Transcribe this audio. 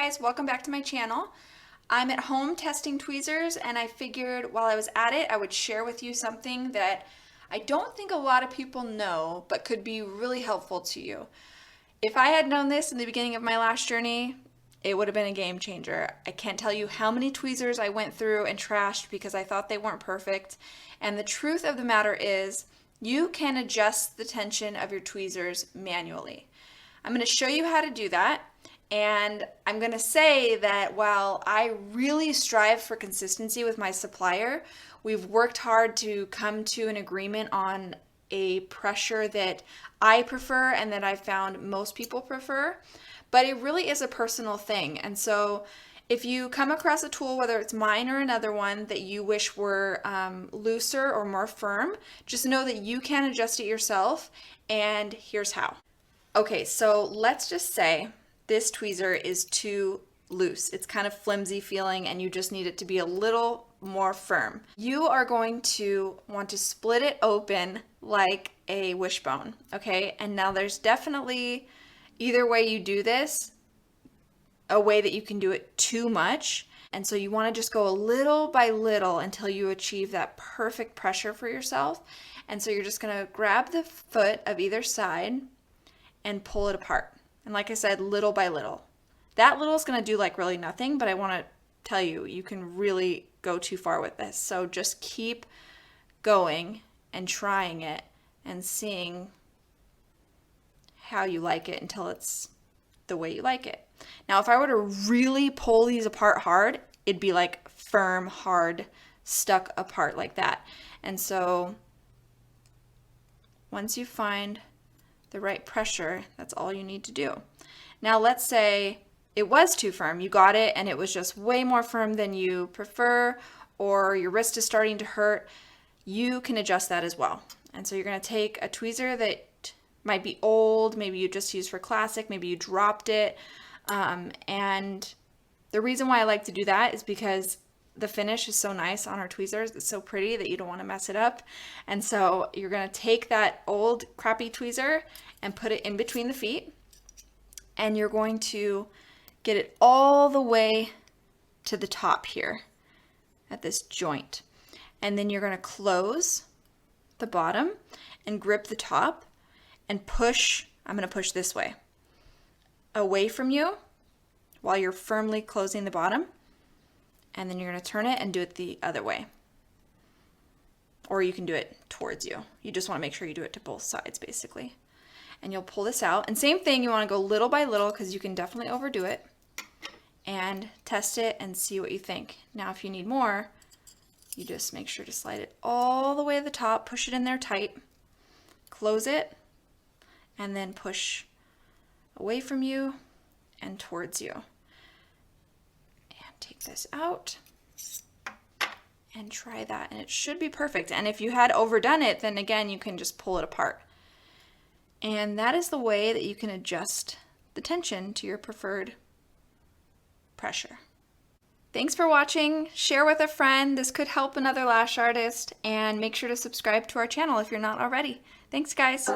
guys, welcome back to my channel. I'm at home testing tweezers and I figured while I was at it I would share with you something that I don't think a lot of people know but could be really helpful to you. If I had known this in the beginning of my lash journey, it would have been a game changer. I can't tell you how many tweezers I went through and trashed because I thought they weren't perfect. And the truth of the matter is you can adjust the tension of your tweezers manually. I'm going to show you how to do that. And I'm going to say that while I really strive for consistency with my supplier, we've worked hard to come to an agreement on a pressure that I prefer and that I've found most people prefer. But it really is a personal thing. And so if you come across a tool, whether it's mine or another one, that you wish were looser or more firm, just know that you can adjust it yourself. And here's how. Okay, so let's just say this tweezer is too loose. It's kind of flimsy feeling and you just need it to be a little more firm. You are going to want to split it open like a wishbone, okay? And now there's definitely, either way you do this, a way that you can do it too much. And so you want to just go a little by little until you achieve that perfect pressure for yourself. And so you're just going to grab the foot of either side and pull it apart. And like I said, little by little. That little is going to do like really nothing, but I want to tell you, you can really go too far with this. So just keep going and trying it and seeing how you like it until it's the way you like it. Now, if I were to really pull these apart hard, it'd be like firm, hard, stuck apart like that. And so once you find the right pressure, that's all you need to do. Now let's say it was too firm. You got it and it was just way more firm than you prefer, or your wrist is starting to hurt. You can adjust that as well. And so you're going to take a tweezer that might be old, maybe you just used for classic, maybe you dropped it. And the reason why I like to do that is because the finish is so nice on our tweezers. It's so pretty that you don't want to mess it up. And so you're going to take that old crappy tweezer and put it in between the feet. And you're going to get it all the way to the top here at this joint. And then you're going to close the bottom and grip the top and push. I'm going to push this way away from you while you're firmly closing the bottom. And then you're going to turn it and do it the other way. Or you can do it towards you. You just want to make sure you do it to both sides, basically. And you'll pull this out. And same thing, you want to go little by little because you can definitely overdo it. And test it and see what you think. Now, if you need more, you just make sure to slide it all the way to the top, push it in there tight, close it, and then push away from you and towards you. Take this out and try that, and it should be perfect. And if you had overdone it, then again, you can just pull it apart. And that is the way that you can adjust the tension to your preferred pressure. Thanks for watching. Share with a friend. This could help another lash artist, and make sure to subscribe to our channel if you're not already. Thanks, guys.